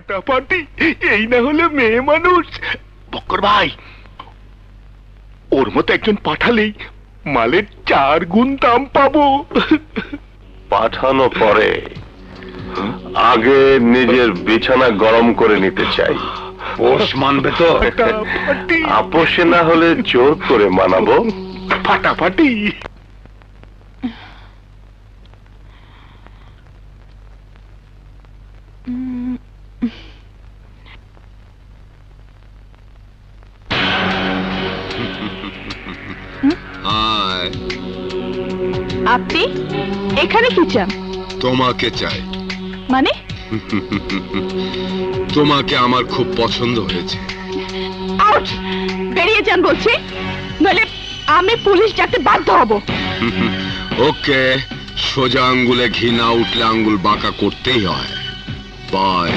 ফাটাফাটি, এই না হলে মেয়ে মানুষ। বক্কর ভাই, ওর মতো একজন পাঠালেই মালের 4 গুণ দাম পাবো। পাঠানো পরে আগে নিজের বিছানা গরম করে নিতে চাই। পোষ মানবে তো? আপোষে না হলে জোর করে মানাবো। ফাটাফাটি। আপনি এখানে কি চান? তোমাকে চাই। মানে? তোমাকে আমার খুব পছন্দ হয়েছে। আউট! বেরিয়ে যান বলছি, নইলে আমি পুলিশ ডাকতে বাধ্য হব। ওকে, সোজা আঙ্গুলে ঘি না উঠলে আঙ্গুল বাঁকা করতেই হয়। বাই।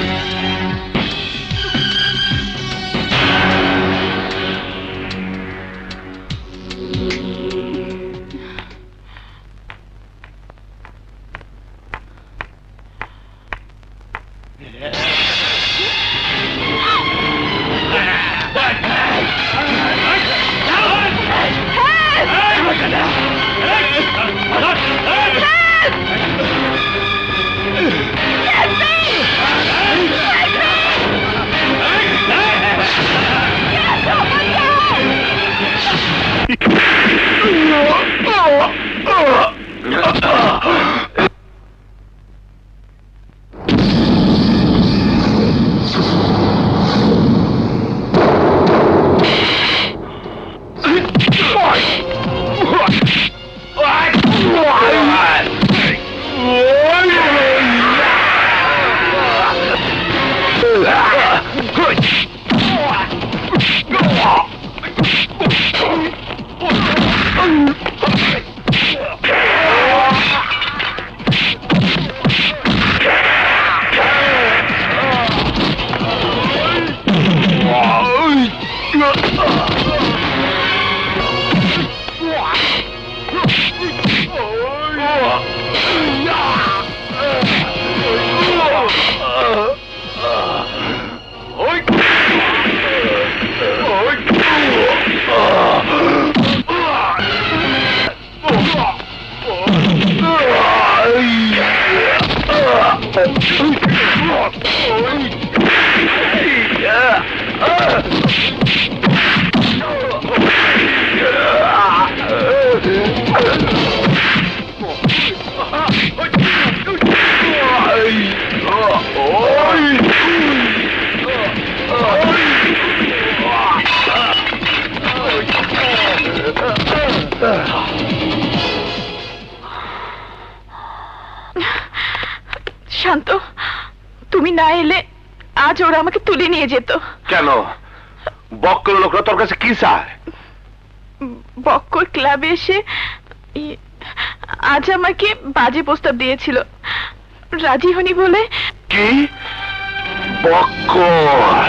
শান্ত, তুমি না এলে আজ ওরা আমাকে তুলে নিয়ে যেত। কেন? বক্কর লোকরা তোর কাছে কি চায়? বক্কর ক্লাবে এসে আজ আমাকে বাজে প্রস্তাব দিয়েছিল, রাজি হনি বলে। কি? বক্কর?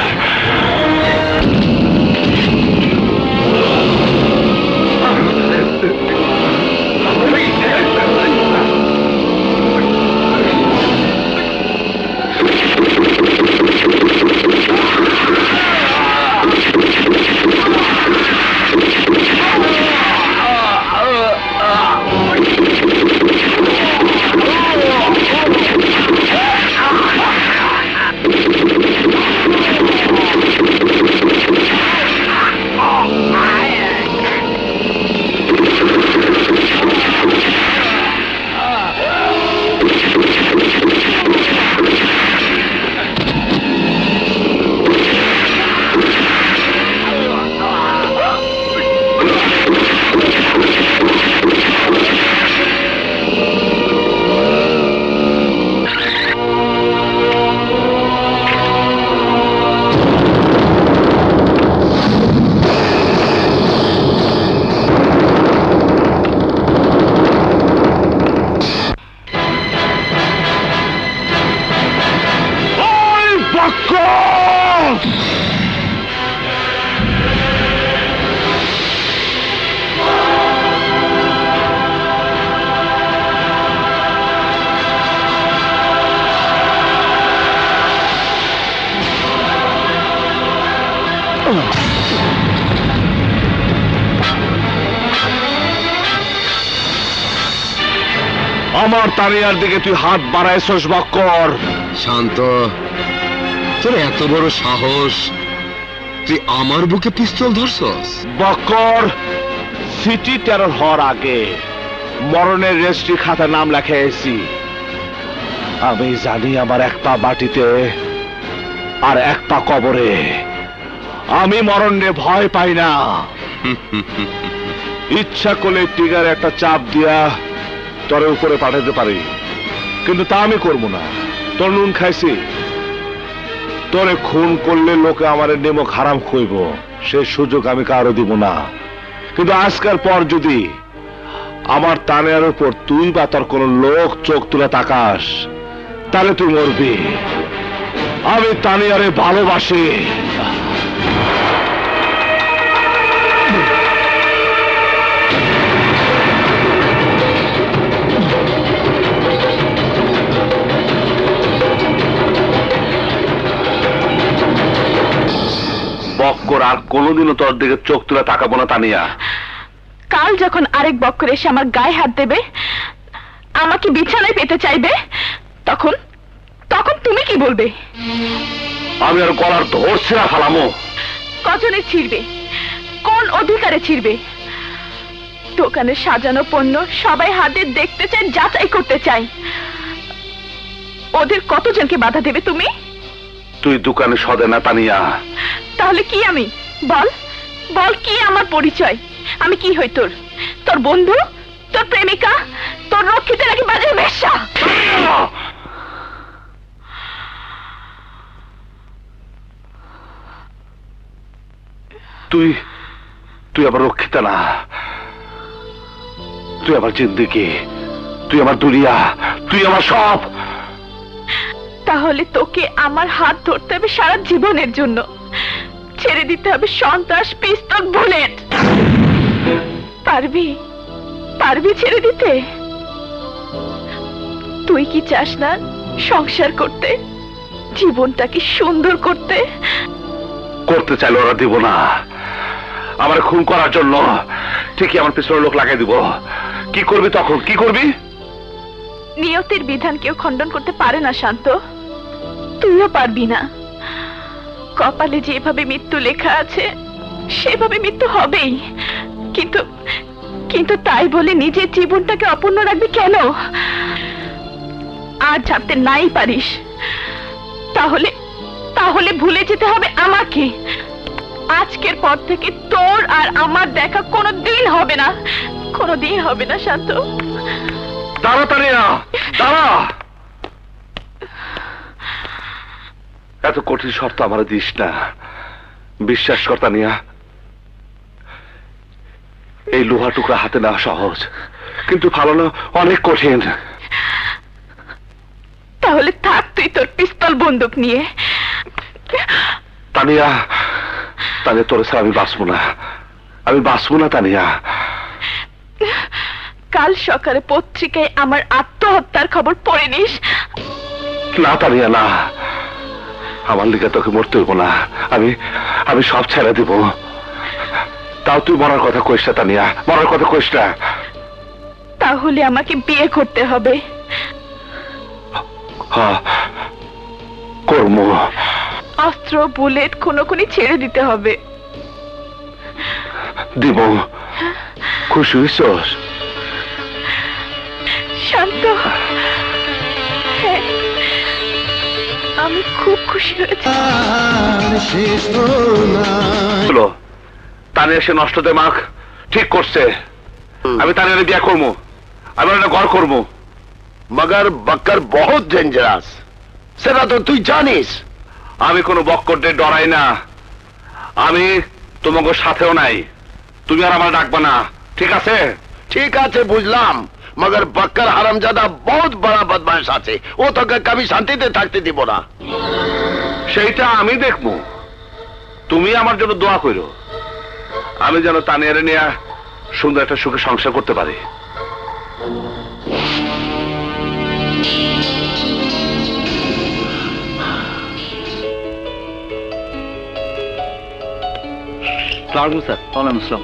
আমার তানিয়ার দিকে তুই হাত বাড়াইছস বক্কর। শান্ত, তোর এত বড় সাহস, তুই আমার বুকে পিস্তল ধরছস? বক্কর, সিটি টেরর হওয়ার আগে মরণের রেজিস্ট্রি খাতায় নাম লেখাইছি। আমি জানি আমার এক পা মাটিতে আর এক পা কবরে। আমি মরণে ভয় পাই না। ইচ্ছা করলে টিগার একটা চাপ দিয়া তোরে উপরে পাঠাতে পারি, কিন্তু তা আমি করব না। তোর নুন খাইছি, তোরে খুন করলে লোকে আমার নেমক হারাম খুইব, সে সুযোগ আমি কারো দিব না। কিন্তু আজকের পর যদি আমার তানের উপর তুই বা তোর কোন লোক চোখ তুলে তাকাস, তাহলে তুই মরবি। আমি তানিয়ারে ভালোবাসি। বক্কর, আর কোনোদিনও তোর দিকে চোখ তুলে তাকাবো না তানিয়া। কাল যখন আরেক বক্কর এসে আমার গায়ে হাত দেবে, আমাকে বিছানায় পেতে চাইবে, তখন তখন তুমি কি বলবে? আমি আর গলার ধরছি না ফালামো। কজনে ছিড়বে? কোন অধিকারে ছিড়বে? দোকানে সাজানো পণ্য সবাই হাতে দেখতে চায়, যাচাই করতে চায়। ওদের কতজনকে বাধা দেবে তুমি? তুই দোকানে সদে না তানিয়া। তাহলে কি আমি? বল বল, কি আমার পরিচয়? আমি কি হই তোর? তোর বন্ধু, তোর প্রেমিকা, তোর রক্ষিতা, নাকি বাজার বেশ্যা? তুই তুই আমার রক্ষিতা না, তুই আমার জিন্দেগি, তুই আমার দুনিয়া, তুই আমার সব। তাহলে তোকে আমার হাত ধরতে হবে সারা জীবনের জন্য, ছেড়ে দিতে হবে সন্ত্রাস, পিস্তল, বুলেট। পারবি? পারবি ছেড়ে দিতে? তুই কি চাস না সংসার করতে, জীবনটাকে সুন্দর করতে? করতে চাইলে ওরা দিব না। আমার খুন করার জন্য ঠিকই আমার পিছনে লোক লাগাই দিব। কি করবি তখন? কি করবি? নিয়তির বিধান কেউ খণ্ডন করতে পারে না শান্ত, তুইও পারবি না। কপালে যেভাবে মৃত্যু লেখা আছে সেভাবে মৃত্যু হবেই, কিন্তু কিন্তু তাই বলে নিজের জীবনটাকে অপূর্ণ রাখবি কেন? আর ছাড়তে নাই পারিস, তাহলে তাহলে ভুলে যেতে হবে আমাকে। আজকের পর থেকে তোর আর আমার দেখা কোনোদিন হবে না, কোনোদিন হবে না শান্ত। তাড়াতাড়ি না, দাঁড়া। এত কঠিন শর্ত আমার দিস না। বিশ্বাস কর তানিয়া, এই লোহা টুকরা হাতে নেওয়া সহজ, কিন্তু ফালানো অনেক কঠিন। তাহলে থাক তুই তোর পিস্তল বন্দুক নিয়ে। তানিয়া, তানিয়া, তোর ছাড়া আমি বাঁচবো না, আমি বাঁচবো না তানিয়া। কাল সকালে পত্রিকায় আমার আত্মহত্যার খবর পড়ে নিস। না তানিয়া, না, আমার লিগে তোকে মরতে হইব না। আমি আমি সব ছেড়ে দিব। তাও তুই মরার কথা কইস না তানিয়া, মরার কথা কইস না। তাহলে আমাকে বিয়ে করতে হবে। হ্যাঁ, কর্ম। অস্ত্র, বুলেট, খুনোখুনি ছেড়ে দিতে হবে। দিব। খুশি হইছস? শান্ত, হ্যাঁ, আমি খুব খুশি হয়েছি। তানিয়া সে নষ্ট দেমাগ ঠিক করছে। আমি তানিয়ারে বিয়ে করবো, আমি একটা ঘর করবো। मगर बक्कर बहुत डेंजरस, সেটা তো তুই জানিস। আমি কোনো বক্করদের ডরাই না। আমি তোমাকে সাথেও নাই। তুমি আর আমার ডাকবা না, ঠিক আছে? ঠিক আছে, বুঝলাম। मगर बक्कर हरामजादा बहुत बड़ा बदमाश আছে, ও তোকে কবি শান্তিতে থাকতে দিব না। সেইটা আমি দেখবো। তুমি আমার জন্য দোয়া করো, আমি যেন তানিয়ারে নিয়ে সুন্দর একটা সুখে সংসার করতে পারি। স্যার, ওয়ালাইকুম আসসালাম।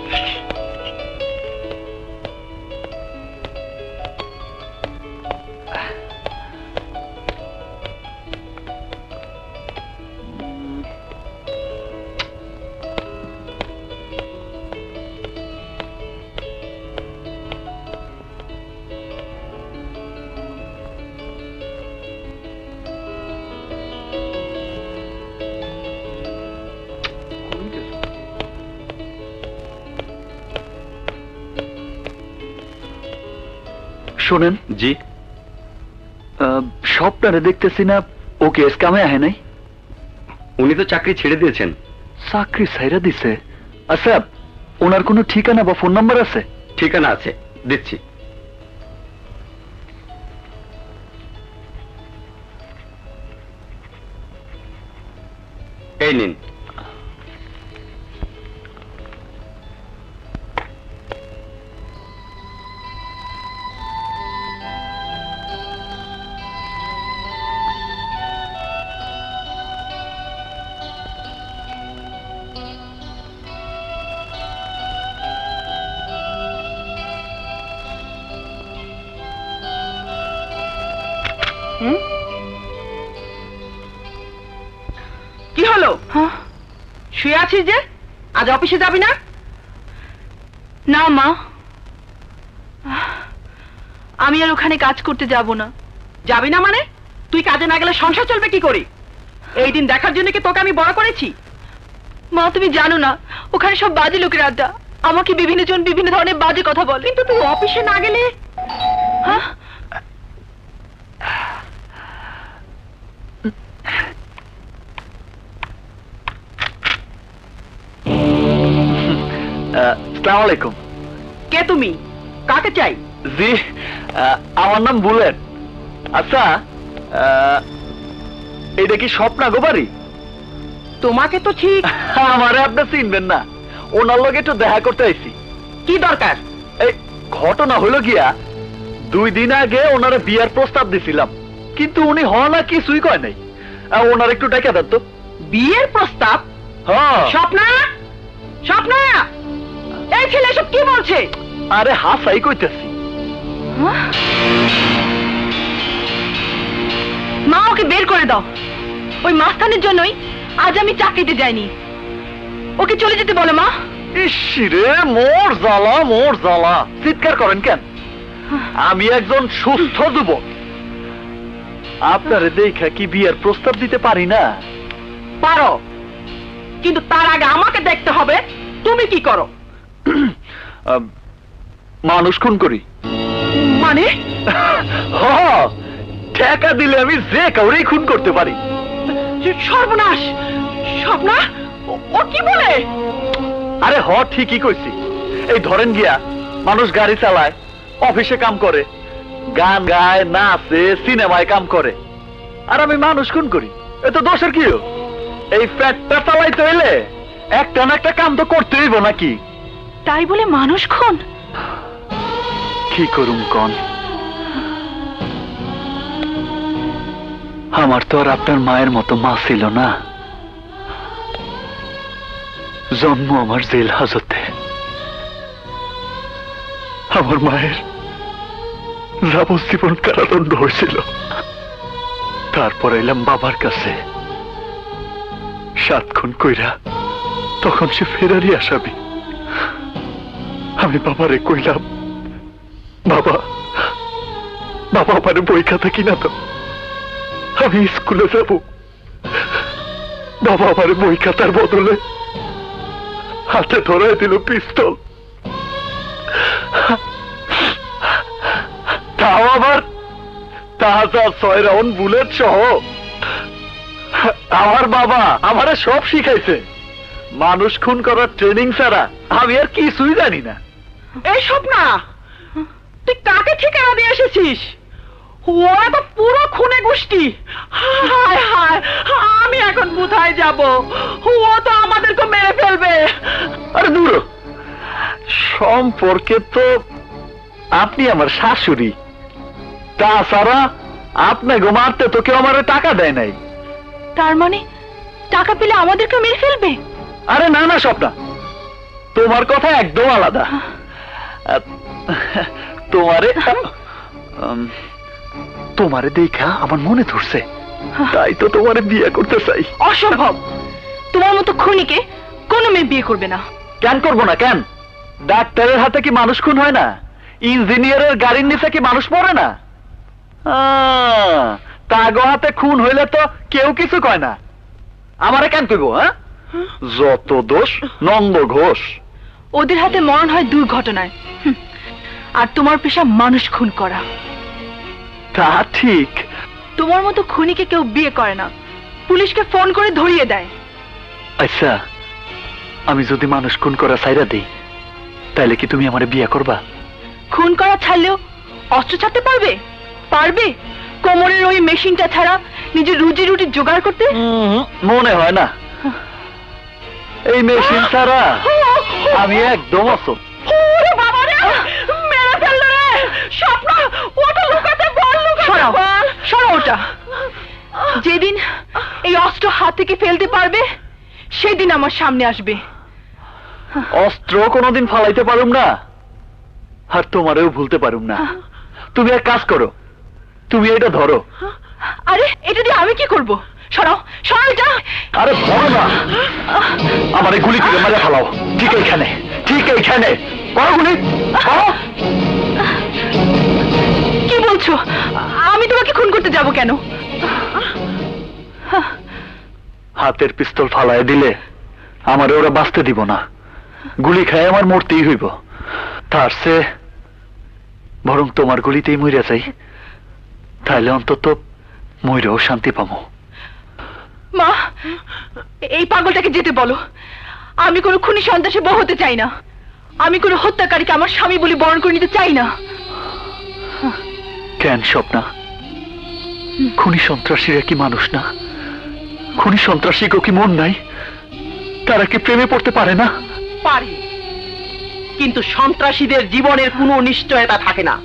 শোনেন। জি। স্বপ্নারে দেখতেছি না, ও কেস কামে আহে নাই। উনি তো চাকরি ছেড়ে দিয়েছেন। চাকরি ছাইরা দিছে? আচ্ছা, ওনার কোনো ঠিকানা বা ফোন নাম্বার আছে? ঠিকানা আছে, দিচ্ছি। এই নিন। কি হলো? শুয়ে আছিস যে? আজ অফিসে যাবি না? না মা, আমি আর ওখানে কাজ করতে যাব না। যাবি না মানে? তুই কাজে না গেলে সংসার চলবে কি করে? এই দিন দেখার জন্য কি তোকে আমি বড় করেছি? মা তুমি জানো না, ওখানে সব বাজে লোকের আড্ডা। আমাকে বিভিন্ন জন বিভিন্ন ধরনের বাজে কথা বলে। কিন্তু তুই অফিসে না গেলে? হ্যাঁ, আসসালামু আলাইকুম। কে তুমি? কাকে চাই? জি, আমার নাম বুলেট। আচ্ছা, এটা কি স্বপ্না গোবারি? তোমাকে তো ঠিক। আমারে আপনি চিনবেন না, ওনার লগে একটু দেখা করতে আইছি। কি দরকার? এই ঘটনা হইল গিয়া, 2 দিন আগে ওনারে বিয়ার প্রস্তাব দিছিলাম, কিন্তু উনি হ না কিছুই কয় নাই। ওনার একটু ডেকে দেন তো। বিয়ের প্রস্তাব? হ্যাঁ। স্বপ্না, স্বপ্না, এই ছেলে সব কি বলছে? আরে হাসাই কইতেছি। মা ওকে বের করে দাও। ওই মাস্তানের জন্যই আজ আমি চাকরিতে যাইনি। ওকে চলে যেতে বলো মা। ইসরে মোর জ্বালা, মোর জ্বালা। চিৎকার করেন কেন? আমি একজন সুস্থ যুবক, আপনারে দেখা কি বিয়ের প্রস্তাব দিতে পারি না? পারো, কিন্তু তার আগে আমাকে দেখতে হবে তুমি কি করো। মানুষ খুন করি। মানে? টাকা দিলে আমি যে কাউরেই খুন করতে পারি। সর্বনাশ! স্বপ্না, ও কি বলে? আরে ঠিকই কইছি। এই ধরেন গিয়া, মানুষ গাড়ি চালায়, অফিসে কাম করে, গান গায়, নাচে, সিনেমায় কাম করে, আর আমি মানুষ খুন করি। এত দোষের কি? এই ফ্যাটটা চালাইতে হইলে একটা না একটা কাম তো করতে হইব নাকি? তাই বলে মানুষ খুন? কি করুম কন? আমার তো আর আপনার মায়ের মতো মা ছিল না। জন্ম আমার জেল হাজতে। আমার মায়ের যাবজ্জীবন কারাদণ্ড হয়েছিল। তারপর এলাম বাবার কাছে, 7 খুন কইরা। তখন সে ফেরারি আসামি। আমি বাবারে কইলাম, বাবা, বাবা আমারে বই খাতা কিনা তো, আমি স্কুলে যাব। বাবা আমারে বই খাতার বদলে হাতে ধরায় দিল পিস্তল। তাও আবার তাজা 6 রাউন্ড বুলেট সহ। আমার বাবা আমারে সব শিখাইছে। মানুষ খুন করার ট্রেনিং ছাড়া আমি আর কিছুই জানি না। এই স্বপ্না, তুই কাকে ঠিকানা দিয়ে এসেছিস? ওরা তো পুরো খুনে গোষ্ঠী। হায় হায়, আমি এখন কোথায় যাব? ও তো আমাদেরকে মেরে ফেলবে। আরে দূর, সম্পর্কে তো আপনি আমার শাশুড়ি। তাছাড়া আপনাকে মারতে তো কেউ আমার টাকা দেয় নাই। তার মানে টাকা পেলে আমাদেরকে মেরে ফেলবে? আরে না না স্বপ্না, তোমার কথা একদম আলাদা। তোমারে দেখা আমার মনে ধরছে, তাই তো তোমারে বিয়ে করতে চাই। অসম্ভব! তোমার মতো খুনিকে কোনো মেয়ে বিয়ে করবে না। কেন করবো না? কেন? ডাক্তারের হাতে কি মানুষ খুন হয় না? ইঞ্জিনিয়ারের গাড়ির নিচে কি মানুষ মরে না? তাগো হাতে খুন হইলে তো কেউ কিছু কয় না। আমারে কেন কইব? যত দোষ নন্দ ঘোষ। ওদের হাতে মরণ হয় দুর্ঘটনায়। আর তোমার পেশা মানুষ খুন করা। তা ঠিক। তোমার মতো খুনিকে কেউ বিয়ে করে না, পুলিশকে ফোন করে ধরিয়ে দেয়। আচ্ছা, আমি যদি মানুষ খুন করা ছাইরা দিই, তাহলে কি তুমি আমারে বিয়ে করবা? খুন করা ছাড়লেও অস্ত্র ছাড়তে পারবে? পারবে কোমরের ওই মেশিনটা ছাড়া নিজের রুজি রুটি জোগাড় করতে? মনে হয় না। এই মেশিন ছাড়া আমি একদম অসম। যেদিন এই অস্ত্র হাত থেকে ফেলতে পারবে সেদিন আমার সামনে আসবে। অস্ত্র কোনোদিন ফালাইতে পারুম না, আর তোমারেও ভুলতে পারুম না। তুমি এক কাজ করো, তুমি এটা ধরো। আরে এটা দিয়ে আমি কি করব? সরাও সরাও যা। আরে ধরো না, আমারে গুলি করে মেরে ফেলাও। ঠিক এইখানে, ঠিক এইখানে করো গুলি, করো। কি বলছো? আমি তোমাকে খুন করতে যাব কেন? হাতের পিস্তল ফালায় দিলে আমারে ওরা বাঁচতে দিব না, গুলি খায় আমার মরতেই হইব। তার সে বরং তোমার গুলিতেই মরে যাই, তাহলে অন্তত মরেও শান্তি পাবো। মা, এই পাগলটাকে যেতে বলো। আমি কোনো খুনি সন্ত্রাসী বউ হতে চাই না। আমি কোনো হত্যাকারীকে আমার স্বামী বলে বরণ করে নিতে চাই না। কেন স্বপ্না, খুনি সন্ত্রাসীরা কি মানুষ না? খুনি সন্ত্রাসীকেও কি মন নাই? তারা কি প্রেমে পড়তে পারে না? পারে, কিন্তু সন্ত্রাসীদের জীবনের কোনো নিশ্চয়তা থাকে না।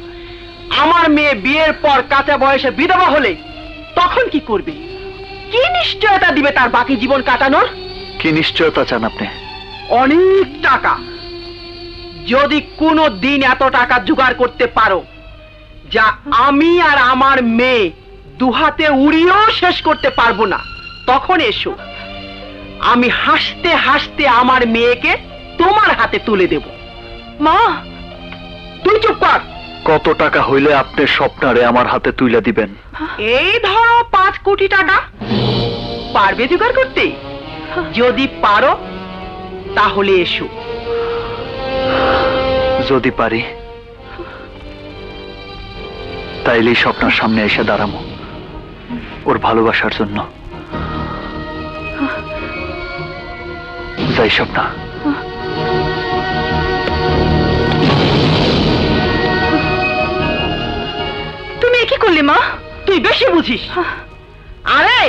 আমার মেয়ে বিয়ের পর কাঁচা বয়সে বিধবা হলে তখন কি করবে? কি নিশ্চয়তা দিবে তার বাকি জীবন কাটানোর? কি নিশ্চয়তা চান আপনি? অনেক টাকা। যদি কোনো দিন এত টাকা জোগাড় করতে পারো যা আমি আর আমার মেয়ে দুহাতে উড়িয়েও শেষ করতে পারবো না, তখন এসো। আমি হাসতে হাসতে আমার মেয়েকে তোমার হাতে তুলে দেব। মা, তুই চুপ কর। কত টাকা হইলে আপনি স্বপ্নারে আমার হাতে তুলে দিবেন? এই ধরো 5 কোটি টাকা। পারবে জোগাড় করতে? যদি পারো তাহলে এসো। যদি পারি তাইলেই স্বপ্নার সামনে এসে দাঁড়াবো, ওর ভালোবাসার জন্য। যাই স্বপ্না। তুমি কি করলে মা? তুই বেশি বুঝিস। আরে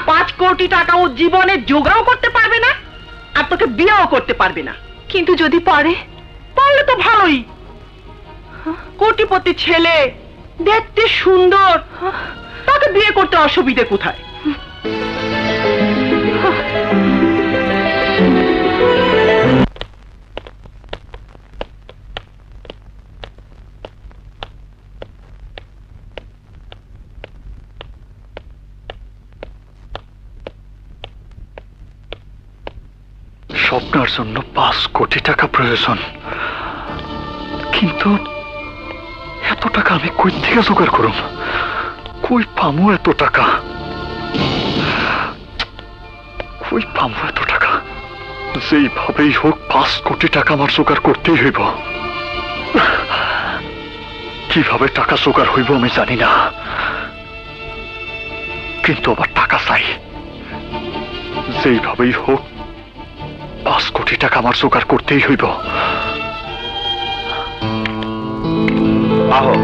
5 কোটি টাকা ও জীবনে জোগাড়ও করতে পারবে না, আর তোকে বিয়েও করতে পারবে না। কিন্তু যদি পারে? পারলে তো ভালোই। কোটিপতি ছেলে, দেখতে সুন্দর, তাকে বিয়ে করতে অসুবিধে কোথায়? স্বপ্নার জন্য 5 কোটি টাকা প্রয়োজন, কিন্তু এত টাকা আমি কই থেকে জোগাড় করুম? কই পামু এত টাকা? কই পামু এত টাকা? যেইভাবেই হোক 5 কোটি টাকা আমার জোগাড় করতেই হইব। কিভাবে টাকা জোগাড় হইব আমি জানি না, কিন্তু আবার টাকা চাই। যেইভাবেই হোক 5 কোটি টাকা আমার জোগাড় করতেই হইব। আহো।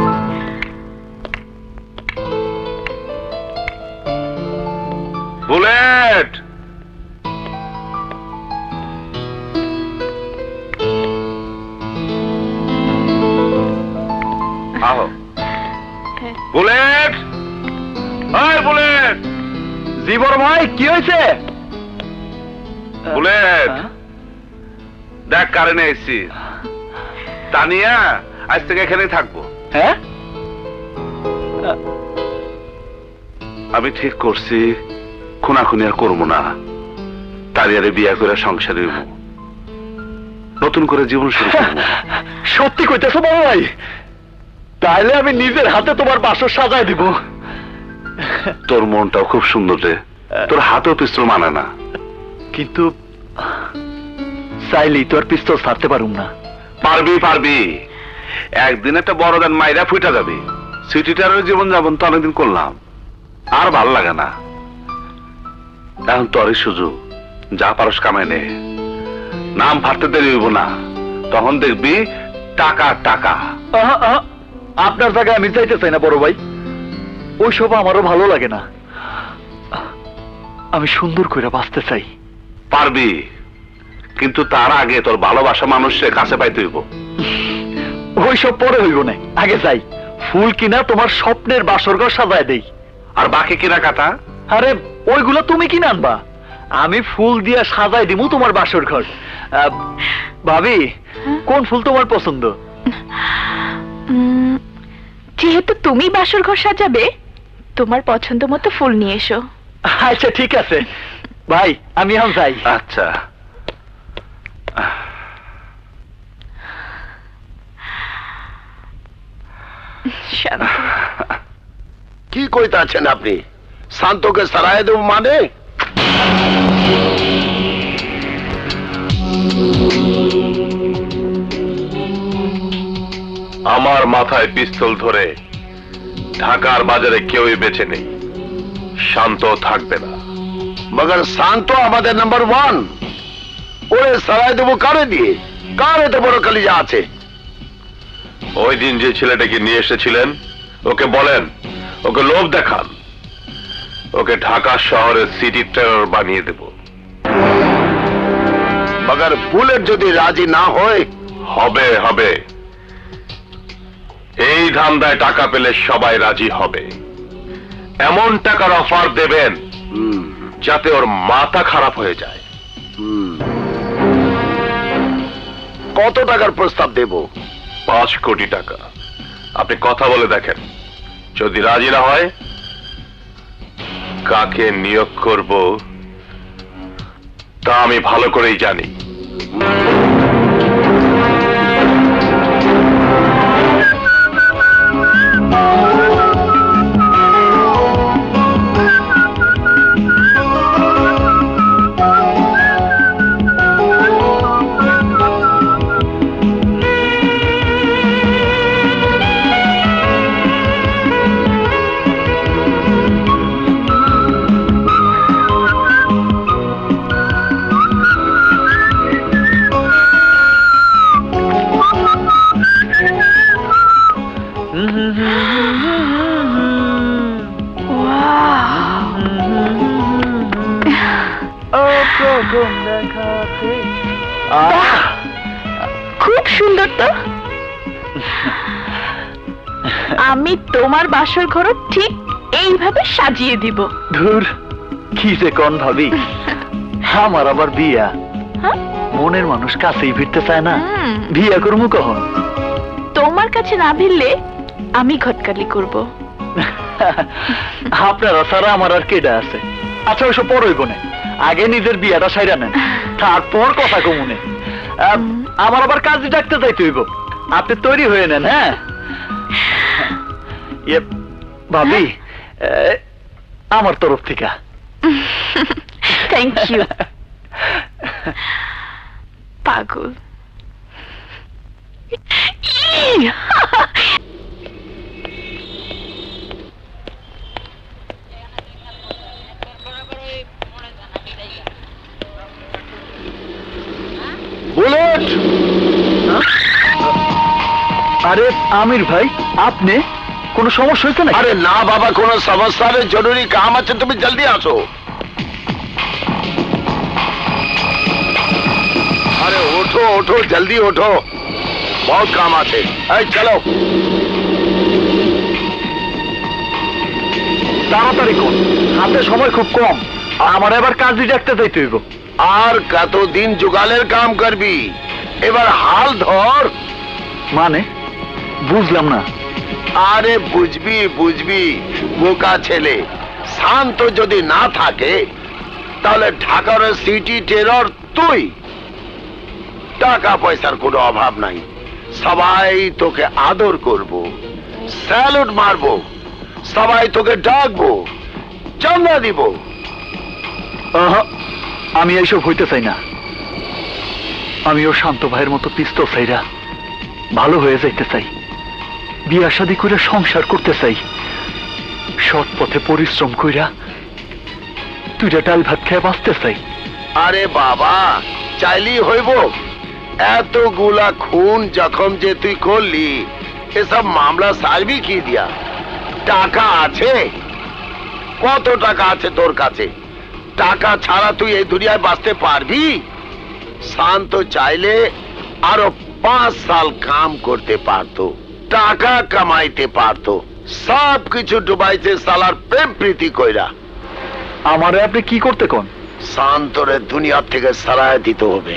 বুলেট, আহো। Bullet, high bullet. জীবর ভাই, কি হয়েছে? বুলেট, দেখ কারেন্টে এসছি। তানিয়া আজ থেকে এখানেই থাকবো। হ্যাঁ, আমি ঠিক করছি খুনাখুনি আর করবো না। তারিয়ারে বিয়া করে সংসারে নতুন করে জীবন শুরু করবো। সত্যি কইতেছো বাবা ভাই? তাইলে আমি নিজের হাতে তোমার বাসর সাজায় দিব। তোর মনটাও খুব সুন্দর রে, তোর হাতেও পিস্তল মানে না। কিন্তু চাইলেই তো আর পিস্তল ছাড়তে পারুম না। পারবি পারবি, একদিন একটা বড় দান মাইরা ফুটা যাবে। সিটিটারের জীবন যাপন তো অনেকদিন করলাম, আর ভাল লাগে না। এখন তোরই সুযোগ, যা পারস কামাই নে, নাম ফাটতে দেরি হইব না, তখন দেখবি টাকা টাকা। আপনার জায়গায় আমি চাইতে চাই না বড় ভাই, ওইসব আমারও ভালো লাগে না। আমি সুন্দর করে বাঁচতে চাই। পারবি, কিন্তু তার আগে তোর ভালোবাসা মানুষের কাছে পাইতে হইব। ওইসব পরে হইব না, আগে যাই ফুল কিনা তোমার স্বপ্নের বাসরঘর সাজায় দেই। আর বাকি কিনা কাটা? আরে ওইগুলো তুমি কিনে আনবা, আমি ফুল দিয়া সাজাই দিমু তোমার বাসর ঘর। ভাবি, কোন ফুল তোমার পছন্দ? যেহেতু তুমি বাসর ঘর সাজাবে, তোমার পছন্দ মতো ফুল নিয়ে এসো। আচ্ছা ঠিক আছে ভাই, আমি এখন যাই। আচ্ছা। শান্ত। কি কইতাছেন আপনি? শান্তকে সারায় দেব মানে? আমার মাথায় পিস্তল ধরে ঢাকার বাজারে কেউই বেঁচে নেই, শান্ত থাকবে না। মগর শান্ত আমাদের নাম্বার 1। ওরে সারায় দেবো কারে দিয়ে? কার এত বড় কলিজা আছে? ওই দিন যে ছেলেটাকে নিয়ে এসেছিলেন, ওকে বলেন, ওকে লোভ দেখান, ওকে ঢাকা শহরের সিটি টেরর বানিয়ে দেব। মগর বুলেট যদি রাজি না হয়? হবে হবে, এই ধান্দায় টাকা পেলে সবাই রাজি হবে। এমন টাকার অফার দেবেন যাতে ওর মাথা খারাপ হয়ে যায়। কত টাকার প্রস্তাব দেব? 5 কোটি টাকা। আপনি কথা বলে দেখেন, যদি রাজি না হয় কাকে নিয়োগ করব তা আমি ভালো করেই জানি। খুব সুন্দর তো। আমি তোমার বাসর ঘর ঠিক এইভাবে সাজিয়ে দিব। ধুর, কি যে কোন ভাবি, আমার আবার বিয়া। মনের মানুষ কাছেই ফিরতে চায় না, বিয়া করবো কখন? তোমার কাছে না ভিড়লে আমি ঘটকালি করব। আপনারা ছাড়া আমার আর কেডা আছে? আচ্ছা ওইসব পর হইব না, আগে নিজের বিয়াটা সাইরা নেন, তারপর কথা কমুনে। আমার আবার কাজে ডাকতে যাইতে হইব, আপনি তৈরি হয়ে নেন। হ্যাঁ ভাবি, আমার তরফ থেকে থ্যাংক ইউ। পাগল। বুলেট! আরে আমির ভাই, আপনি কোনো সমস্যা হয়েছে না? আরে না বাবা, কোনো সমস্যা নেই, জরুরি কাম আছে, তুমি জলদি আসো। আরে ওঠো ওঠো, জলদি ওঠো, বহুত কাম আছে। এই চলো তাড়াতাড়ি কোন, হাতে সময় খুব কম, আমার এবার কাজে ডাকতে যাইতে হইব। আর কতদিন জোগালের কাম করবি? এবার হাল ধর। মানে বুঝলাম না। আরে বুঝবি বুঝবি, বোকা ছেলে। শান্ত যদি না থাকে তাহলে ঢাকার সিটি টেরর তুই। টাকা পয়সার কোনো অভাব নাই, সবাই তোকে আদর করব, স্যালুট মারবো, সবাই তোকে ডাকবো, চাঁদা দিব। আমি এইসব হইতে চাই না। আমিও শান্ত ভাইয়ের মতো পিস্তল চাইরা ভালো হয়ে যাইতে চাই, বিয়া শাদী করে সংসার করতে চাই, সৎ পথে পরিশ্রম কইরা তুইটা ডাল ভাত খেয়ে বাঁচতে চাই। আরে বাবা, চাইলেই হইব? এতগুলা খুন জখম যে তুই করলি, এসব মামলা সারবি কি দিয়া? টাকা আছে? কত টাকা আছে তোর কাছে? টাকা ছাড়া তুই এই দুনিয়ায় বাঁচতে পারবি? শান্ত চাইলে আরো 5 সাল কাম করতে পারতো, টাকা কামাইতে পারতো। সব কিছু ডুবাইছে সালার প্রেম প্রীতি কইরা। আমারে আপনি কি করতে কোন? শান্তরে দুনিয়া থেকে সারায় দিতে হবে।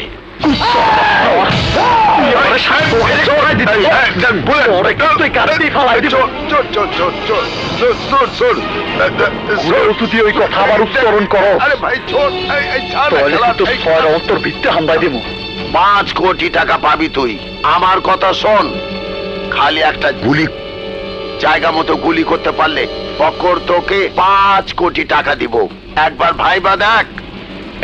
ওই কথা আবার উচ্চারণ করো। আরে ভাই অন্তর ভিত্তে হামদাই দিব। 5 কোটি টাকা পাবি তুই। আমার কথা শোন, খালি একটা গুলি জায়গা মতো গুলি করতে পারলে বকর তোকে 5 কোটি টাকা দিব। একবার ভাইবা দেখ,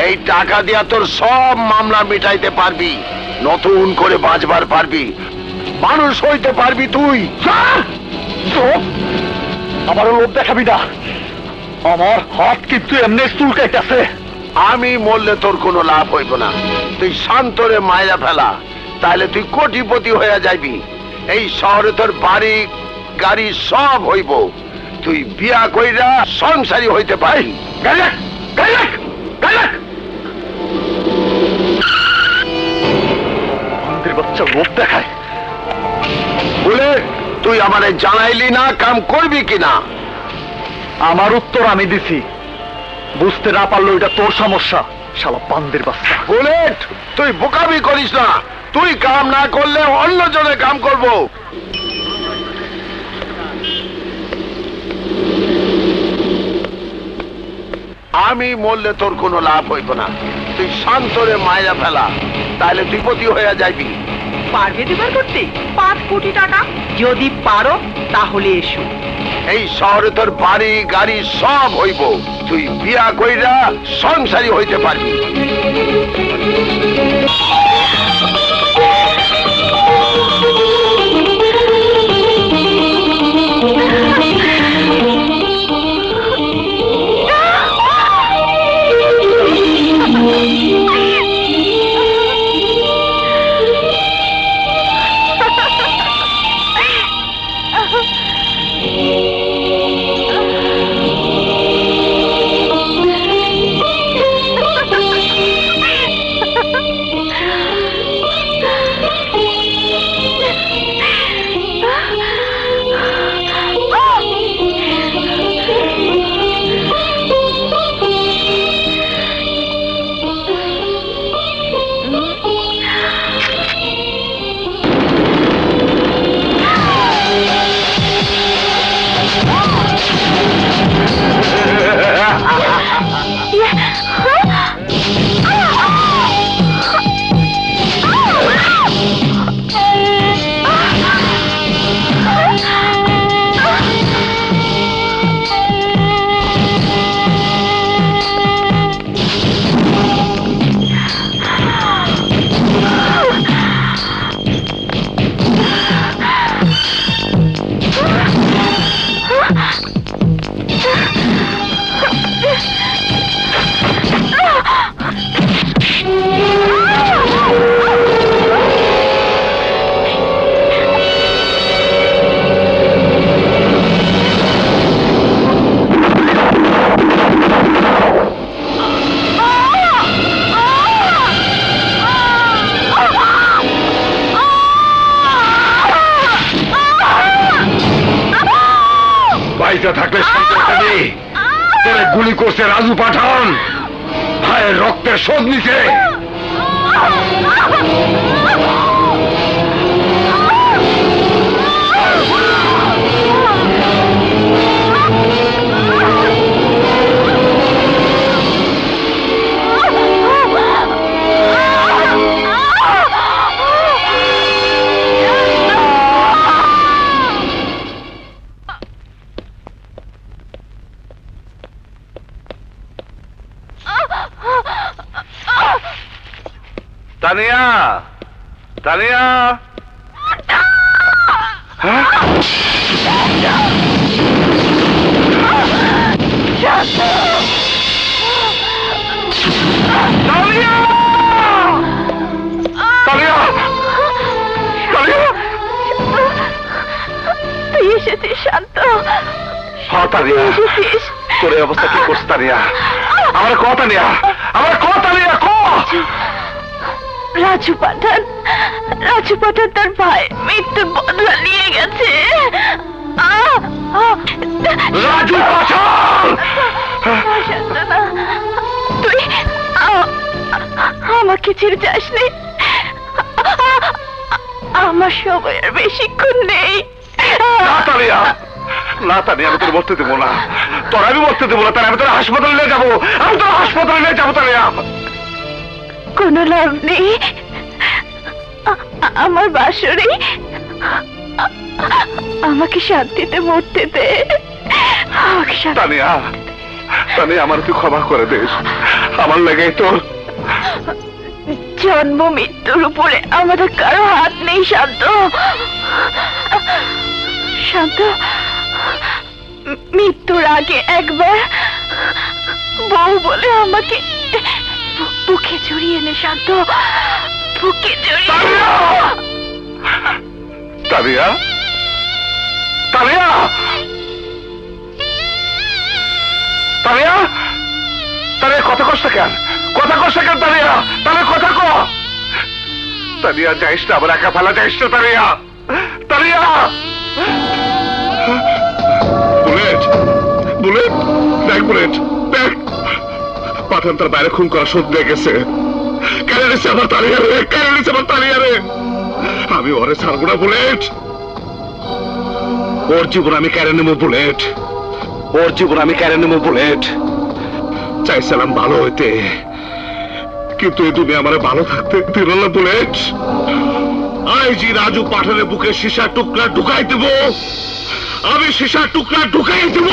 এই টাকা দিয়া তোর সব মামলা মিটাইতে পারবি, নতুন করে বাঁচবার পারবি, মানুষ হইতে পারবি তুই। আমারও লোভ দেখাবি না, আমার হাত কিন্তু এমনি চুলকাইতেছে। আমি মরলে তোর কোনো লাভ হইব না। তুই শান্তরে মাইরা ফেলা, তাহলে তুই কোটিপতি হয়ে যাইবি। এই শহরে তোর বাড়ি গাড়ি সব হইব, তুই বিয়া কইরা সংসারী হইতে পারবি। বাচ্চা লোভ দেখায় বলে তুই আমারে জানাইলি না কাম করবি কিনা? আমার উত্তর আমি দিছি, বুঝতে না পারলো এটা তোর সমস্যা। শালা বান্দির বাচ্চা। বুলেট, তুই বোকামি করিস না। তুই কাম না করলে অন্য জনে কাম করব। আমি মরলে তোর কোনো লাভ হইব না। তুই শান্তরে মাইরা ফেলা, তাহলে তুই পতি হয়ে যাইবি। পারবে দিবার করতে 5 কোটি টাকা? যদি পারো তাহলে এসো। এই শহরে তোর বাড়ি গাড়ি সব হইব, তুই বিয়া কইরা সংসারী হইতে পারবি। থাকলে শান্তি, তোরে গুলি করছে রাজু পাঠান, ভাইয়ের রক্তের শোধ নিছে। তানিয়া, তানিয়া। হ্যাঁ? তালিয়া! তালিয়া! তালিয়া! তুই এসেছিস শান্ত, হ্যাঁ তালিয়া, এসেছিস। তোর এই অবস্থা কি করছিস তালিয়া? আমার কথা নিয়া, আমার কথা নিয়া ক! রাজু পাঠান, রাজু পাঠান তার ভাই মৃত্যুর বদলা নিয়ে গেছে। রাজু পাঠান! শান্তনা, তুই আমাকে ছেড়ে যাসনি। আমার সময় আর বেশিক্ষণ নেই। না তালিয়া, না তালিয়া, আমি তোর মরতে দেবো না, তোর আমি মরতে দেবো না, তাহলে আমি তোর হাসপাতালে নিয়ে যাবো, আমি তোর হাসপাতালে নিয়ে যাবো তালিয়া। কোনো লাভ নেই, আমার বাসরে আমাকে শান্তিতে মরতে দে, আমাকে শান্তি। তানিয়া, তানিয়া, আমার তুই ক্ষমা করে দিস, আমার লেগে তোর জন্ম মৃত্যুর উপরে আমাদের কারো হাত নেই। শান্ত, শান্ত, মৃত্যুর আগে একবার বউ বলে আমাকে বুকে জড়িয়ে নে। শান্ত, বুকে জড়িয়ে। তানিয়া, তানিয়া, তানিয়া, তানিয়া, কথা কষ্ট কেন, কথা কষ্ট কেন তানিয়া, তাহলে কথা ক। তানিয়া, যাইস না, আবার একা ফেলা যাইস না তানিয়া, তানিয়া। বুলেট, বুলেট, দেখ বুলেট, দেখ, পাঠান তার বাইরে খুন করা শোধ দিয়ে গেছে। কেন নিছে আমার তালিয়া রে, কেন নিছে আমার তালিয়া রে? আমি ওরে ছাড়বো না বুলেট, ওর জীবন আমি কেড়ে নেবো বুলেট, ওর জীবন আমি কেড়ে নেবো বুলেট। চাইছিলাম ভালো হইতে, কিন্তু এই দুনিয়া আমার ভালো থাকতে দিল না বুলেট। আইজি রাজু পাঠানের বুকে সীসার টুকরা ঢুকাই দেব, আমি সীসার টুকরা ঢুকাই দেব।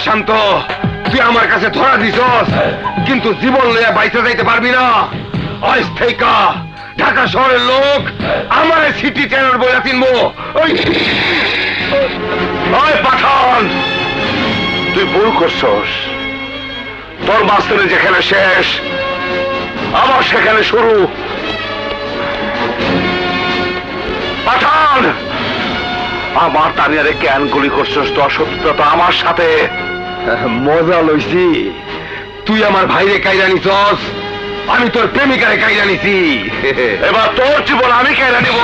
শান্ত, তুই আমার কাছে ধরা দিছস, কিন্তু জীবন লইয়া বাইসে যাইতে পারবি না। আজ থেকে ঢাকা শহরের লোক আমার সিটি টেনার বইয়া চিনবো। ওই পাঠান, তুই ভুল করছস, তোর মাস্টারে যেখানে শেষ আমার সেখানে শুরু। পাঠান, আমার তানিয়ারে কেন গুলি করছস? তো অসত্যতা তো আমার সাথে। মজা লইছি, তুই আমার ভাইরে কাইরা নিছস, আমি তোর প্রেমিকারে কাইরা নিছি। এবার তোর জীবন আমি কাইরা নিব।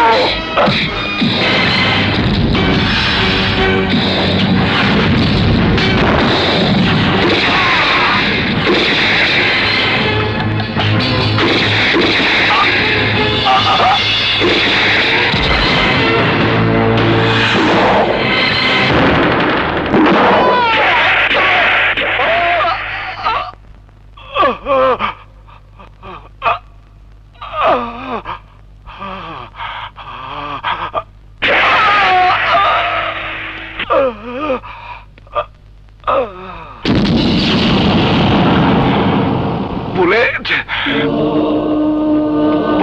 বুলেট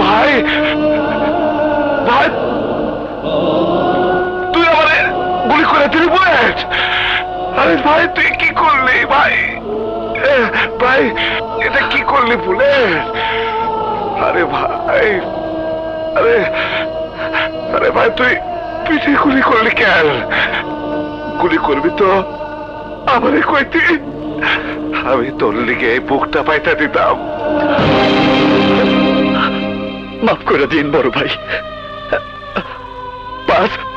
ভাই ভাই তুই আমারে গুলি করে দিলি বুলেট আরে ভাই তুই কি করলি ভাই ভাই এটা কি করলি বুলেট আরে ভাই আরে আরে ভাই তুই পিঠে গুলি করলি কেন গুলি করবি তো আমারে কইতি আমি তোর লিগে এই বুকটা পাইতে দিতাম মাফ করে দিন বড় ভাই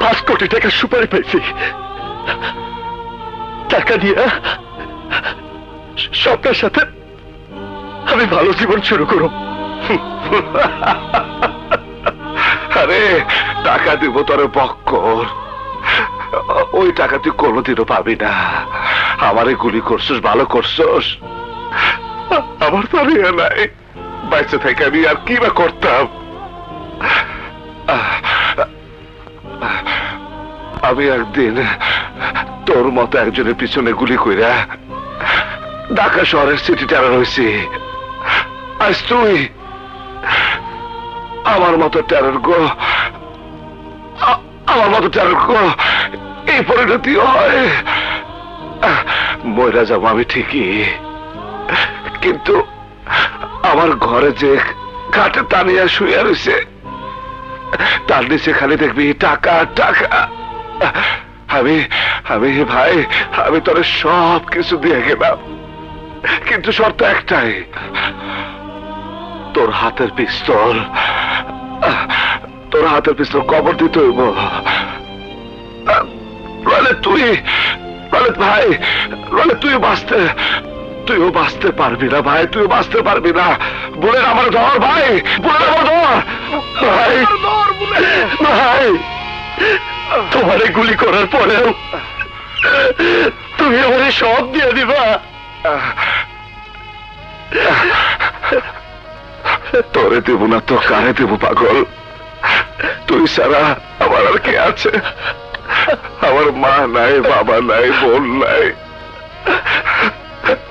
5 কোটি টাকা সুপারি পাইছি টাকা দিয়ে স্বপ্নের সাথে আমি ভালো জীবন শুরু করব আরে টাকা দিব তোর বক্কর ওই টাকা তুই কোনোদিনও পাবি না আমারে গুলি করছস ভালো করছস আমার তো আর ইয়ে নাই বাইসে থেকে আমি আর কি বা করতাম আমি একদিন তোর মতো একজনের পিছনে গুলি কইরা ঢাকা শহরের সিটি টেরার হয়েছি আজ তুই আমার মতো টেরার গো আমার মতো টেরার গো এই পরিণতি হয় ময়রা যাবো আমি ঠিকই কিন্তু আমার ঘরে যে কাঠে টানিয়া শুয়ে রয়েছে তার নিচে খালি দেখবি টাকা টাকা আমি আমি ভাই আমি তোর সব কিছু দিয়ে গেলাম কিন্তু শর্ত একটাই তোর হাতের পিস্তল কবর দিতে হইব তুই ভাই তুইও বাঁচতে পারবি না ভাই তুইও বাঁচতে পারবি না বলে আমার ধর ভাই বলে আমার ধর ভাই ভাই তোমারে গুলি করার পরেও তুমি আমারে সব দিয়ে দিবা তোরে দেব না তো কারে দেব পাগল তুই সারা আমার আর কে আছে আমার মা নাই বাবা নাই বোন নাই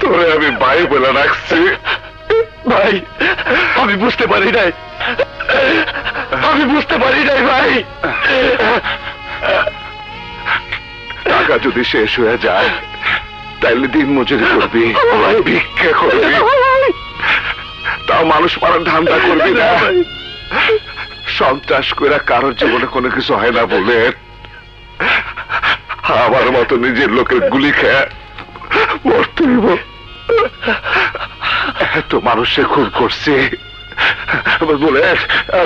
তোরে আমি ভাই বলে রাখছি ভাই আমি বুঝতে পারি নাই ভাই টাকা যদি শেষ হয়ে যায় তাইলে দিন মজুরি করবি ভিক্ষা করবি তাও মানুষ মারার ধান্দা করবি না সন্ত্রাস করে কারোর জীবনে কোনো কিছু হয় না বলে আমার মতো নিজের লোকের গুলি খেয়ে মরতে হইব এত মানুষে খুন করছে বুলেট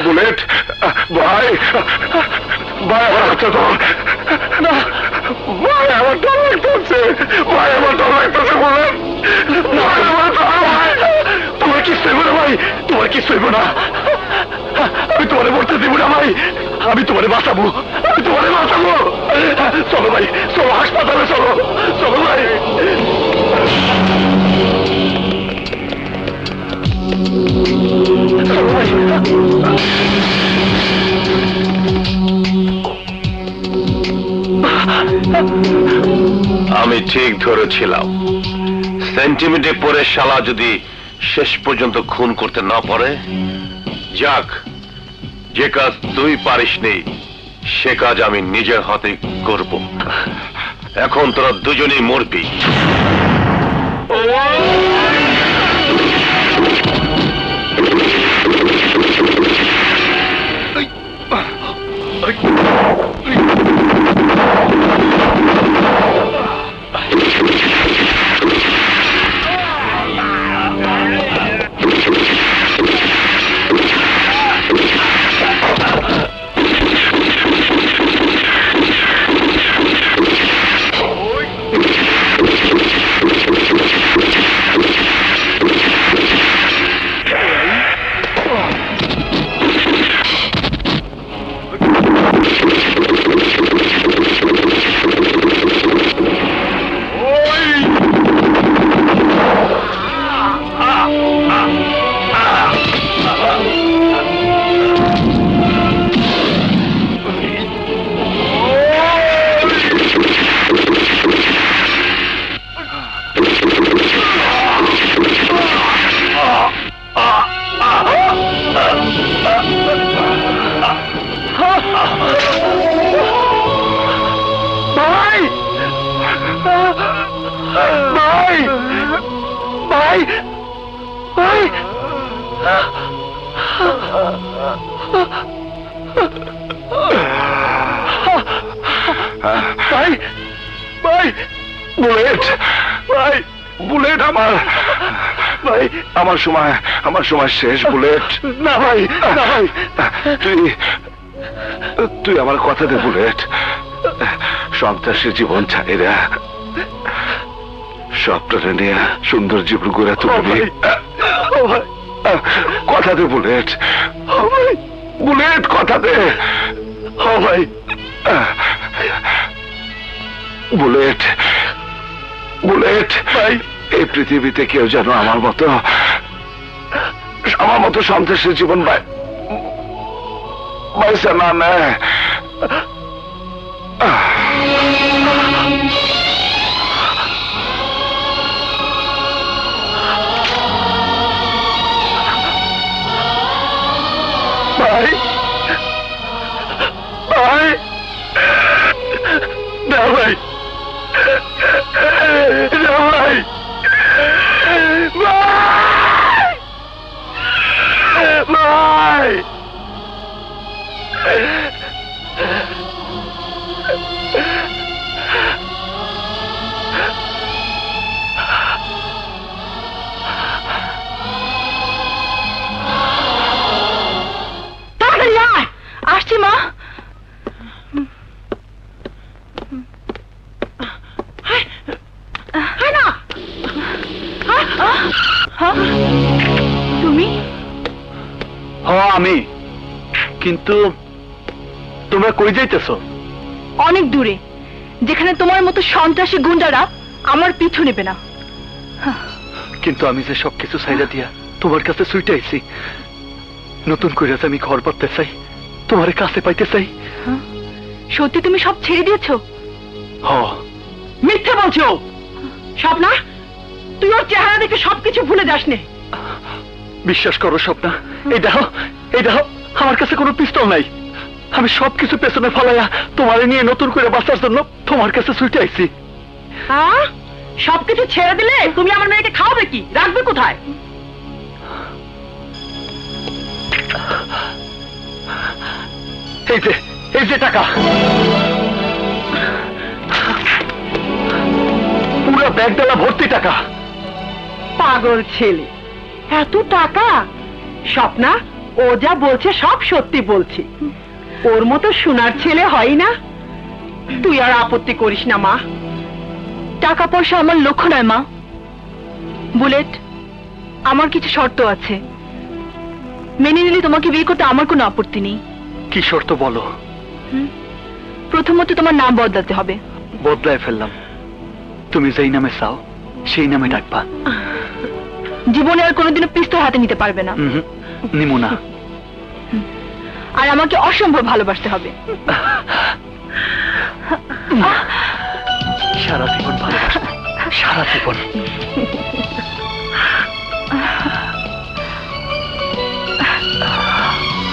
বুলেট ভাই ভাই আমার হাতটা ধর না ভাই আমার ডর লাগতেছে ভাই আমার ডর লাগতেছে বুলেট ভাই আমার ভাই তোমার কি সইব না ভাই তোমার কি সইব না আমি তোমারে মরতে দিব না ভাই আমি তোমারে বাঁচাবো চলো ভাই চলো হাসপাতালে চলো ভাই আমি ঠিক ধরেছিলাম সেন্টিমিটার পরে শালা যদি শেষ পর্যন্ত খুন করতে না পারে যাক যে কাজ তুই পারিসনি সে কাজ আমি নিজের হাতে করব এখন তোরা দুজনেই মরবি ভাই ভাই বুলেট ভাই বুলেট আমার ভাই আমার সময় শেষ বুলেট না ভাই না ভাই তুই তুই আমার কথা দে বুলেট সন্ত্রাসী জীবন ছাইরা সবটা নিয়ে সুন্দর জীবন গড়ে তুলবি কথা দে বুলেট বুলেট কথা দে ভাই বুলেট বুলেট ভাই এই পৃথিবীতে কেউ যেন আমার মতো সন্ত্রাসী জীবন বাইসা না নেয় ভাই ভাই না ভাই না ভাই ভাই তাড়াতাড়ি আয়। আসছি মা। আয় না। তুমি? আমি। কিন্তু তোমরা কই যাইতেছো? অনেক দূরে, যেখানে তোমার মতো সন্ত্রাসী গুন্ডারা আমার পিছু নেবে না। কিন্তু আমি যে সবকিছু ছাইড়া দিয়া তোমার কাছে ছুটে আইছি, নতুন করে আমি ঘর পাতে চাই, তোমার কাছে পাইতে চাই। সত্যি তুমি সব ছেড়ে দিয়েছো? মিথ্যে বলছো স্বপ্না, তুই ওর চেহারা দেখে সবকিছু ভুলে যাস নে। বিশ্বাস করো স্বপ্না, এই দেখো আমার কাছে কোনো পিস্তল নাই। আমি সবকিছু পেছনে ফেলাইয়া তোমারে নিয়ে নতুন করে বাঁচার জন্য তোমার কাছে ছুটে আইছি। হ্যাঁ, সবকিছু ছেড়ে দিলে তুমি আমার মেয়েকে খাওয়াবে কি, রাখবে কোথায়? এই যে টাকা, পুরো ব্যাগ ডালা ভর্তি টাকা। পাগল ছেলে, এত টাকা? স্বপ্না, ও যা বলছে সব সত্যি বলছে। ওর মতো সোনার ছেলে হয় না। তুই আর আপত্তি করিস না মা। টাকা পয়সা আমার লক্ষ্য নয় মা। বুলেট, আমার কিছু শর্ত আছে, মেনে নিলে তোমাকে বিয়ে করতে আমার কোনো আপত্তি নেই। কি শর্ত বলো? প্রথমত তোমার নাম বদলাতে হবে। বদলায় ফেললাম, তুমি যেই নামে চাও সেই নামে ডাকবা। জীবনে আর কোনোদিনও পিস্তল হাতে নিতে পারবে না। নিমু না। আর আমাকে অসম্ভব ভালোবাসতে হবে। সারা জীবন ভালোবাসবো, সারা জীবন।